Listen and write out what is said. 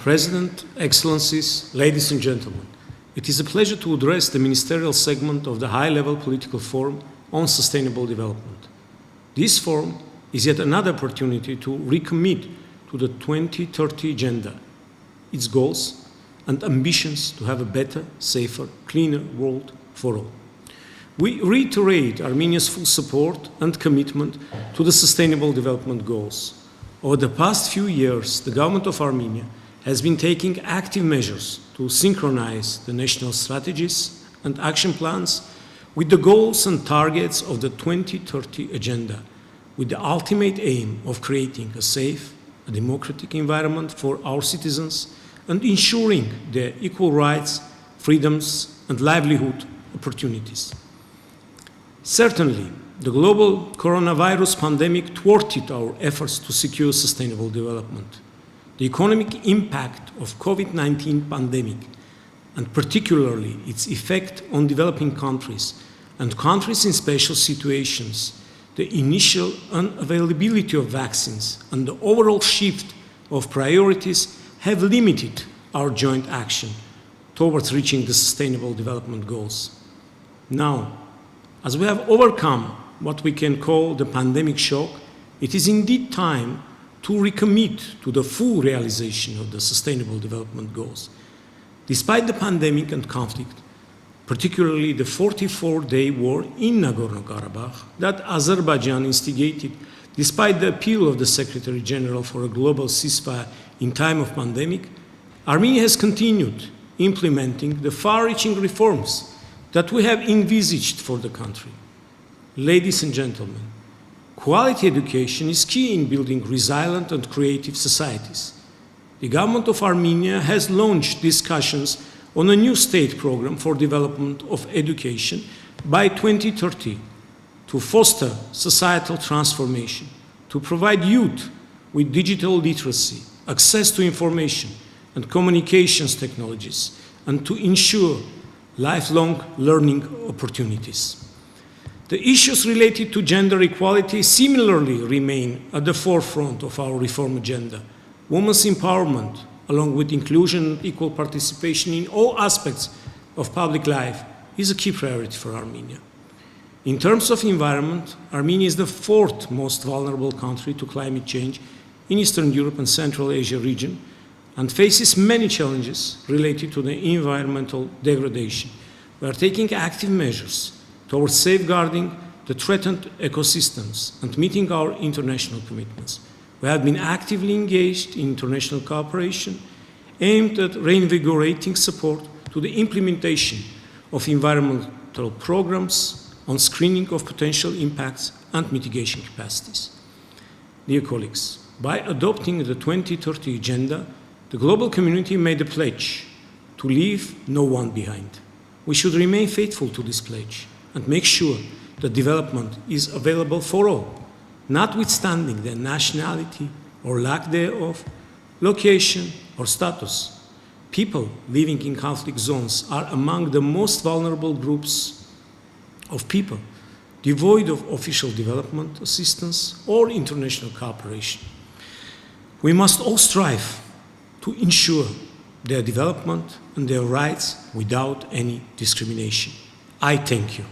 President, Excellencies, ladies and gentlemen, it is a pleasure to address the ministerial segment of the high-level political forum on sustainable development. This forum is yet another opportunity to recommit to the 2030 agenda, its goals and ambitions to have a better, safer, cleaner world for all. We reiterate Armenia's full support and commitment to the Sustainable Development Goals. Over the past few years, the government of Armenia has been taking active measures to synchronize the national strategies and action plans with the goals and targets of the 2030 agenda, with the ultimate aim of creating a safe, a democratic environment for our citizens and ensuring their equal rights, freedoms, and livelihood opportunities. Certainly, the global coronavirus pandemic thwarted our efforts to secure sustainable development. The economic impact of COVID-19 pandemic, and particularly its effect on developing countries and countries in special situations, the initial unavailability of vaccines, and the overall shift of priorities have limited our joint action towards reaching the Sustainable Development Goals. Now, as we have overcome what we can call the pandemic shock, it is indeed time to recommit to the full realization of the Sustainable Development Goals. Despite the pandemic and conflict, particularly the 44-day war in Nagorno-Karabakh that Azerbaijan instigated, despite the appeal of the Secretary General for a global ceasefire in time of pandemic, Armenia has continued implementing the far-reaching reforms that we have envisaged for the country. Ladies and gentlemen, quality education is key in building resilient and creative societies. The government of Armenia has launched discussions on a new state program for development of education by 2030 to foster societal transformation, to provide youth with digital literacy, access to information and communications technologies, and to ensure lifelong learning opportunities. The issues related to gender equality similarly remain at the forefront of our reform agenda. Women's empowerment, along with inclusion and equal participation in all aspects of public life, is a key priority for Armenia. In terms of environment, Armenia is the fourth most vulnerable country to climate change in Eastern Europe and Central Asia region and faces many challenges related to the environmental degradation. We are taking active measures towards safeguarding the threatened ecosystems and meeting our international commitments. We have been actively engaged in international cooperation aimed at reinvigorating support to the implementation of environmental programs on screening of potential impacts and mitigation capacities. Dear colleagues, by adopting the 2030 agenda, the global community made a pledge to leave no one behind. We should remain faithful to this pledge and make sure that development is available for all, notwithstanding their nationality or lack thereof, location or status. People living in conflict zones are among the most vulnerable groups of people, devoid of official development assistance or international cooperation. We must all strive to ensure their development and their rights without any discrimination. I thank you.